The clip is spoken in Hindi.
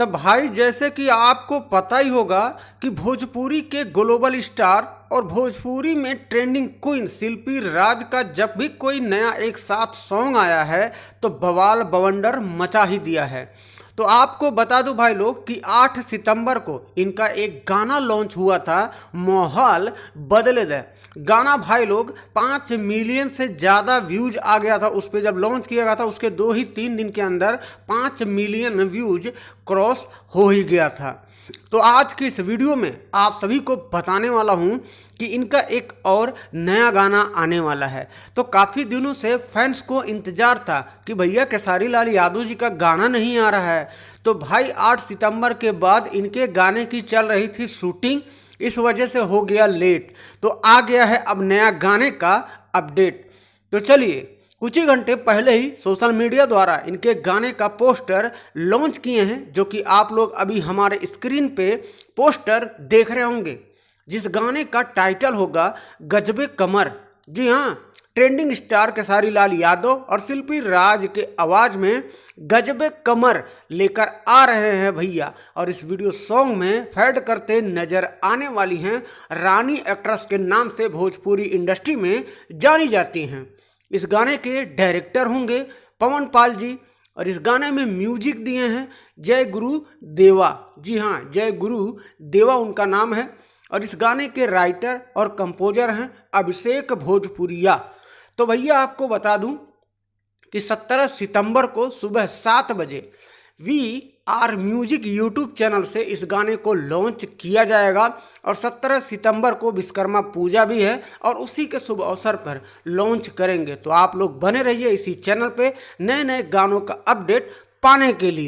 तो भाई जैसे कि आपको पता ही होगा कि भोजपुरी के ग्लोबल स्टार और भोजपुरी में ट्रेंडिंग क्वीन शिल्पी राज का जब भी कोई नया एक साथ सॉन्ग आया है तो बवाल बवंडर मचा ही दिया है। तो आपको बता दूं भाई लोग कि 8 सितंबर को इनका एक गाना लॉन्च हुआ था, माहौल बदले दे। गाना भाई लोग 5 मिलियन से ज़्यादा व्यूज आ गया था उस पर। जब लॉन्च किया गया था उसके 2 ही 3 दिन के अंदर 5 मिलियन व्यूज क्रॉस हो ही गया था। तो आज की इस वीडियो में आप सभी को बताने वाला हूं कि इनका एक और नया गाना आने वाला है। तो काफ़ी दिनों से फैंस को इंतजार था कि भैया खेसारी लाल यादव जी का गाना नहीं आ रहा है। तो भाई 8 सितंबर के बाद इनके गाने की चल रही थी शूटिंग, इस वजह से हो गया लेट। तो आ गया है अब नया गाने का अपडेट। तो चलिए, कुछ ही घंटे पहले ही सोशल मीडिया द्वारा इनके गाने का पोस्टर लॉन्च किए हैं, जो कि आप लोग अभी हमारे स्क्रीन पे पोस्टर देख रहे होंगे, जिस गाने का टाइटल होगा गजबे कमर। जी हाँ, ट्रेंडिंग स्टार खेसारी लाल यादव और शिल्पी राज के आवाज़ में गजबे कमर लेकर आ रहे हैं भैया। और इस वीडियो सॉन्ग में फैड करते नजर आने वाली हैं रानी एक्ट्रेस के नाम से भोजपुरी इंडस्ट्री में जानी जाती हैं। इस गाने के डायरेक्टर होंगे पवन पाल जी और इस गाने में म्यूजिक दिए हैं जय गुरु देवा। जी हाँ, जय गुरु देवा उनका नाम है। और इस गाने के राइटर और कंपोजर हैं अभिषेक भोजपुरिया। तो भैया आपको बता दूं कि 17 सितंबर को सुबह 7 बजे VR म्यूजिक यूट्यूब चैनल से इस गाने को लॉन्च किया जाएगा। और 17 सितंबर को विश्वकर्मा पूजा भी है और उसी के शुभ अवसर पर लॉन्च करेंगे। तो आप लोग बने रहिए इसी चैनल पे नए नए गानों का अपडेट पाने के लिए।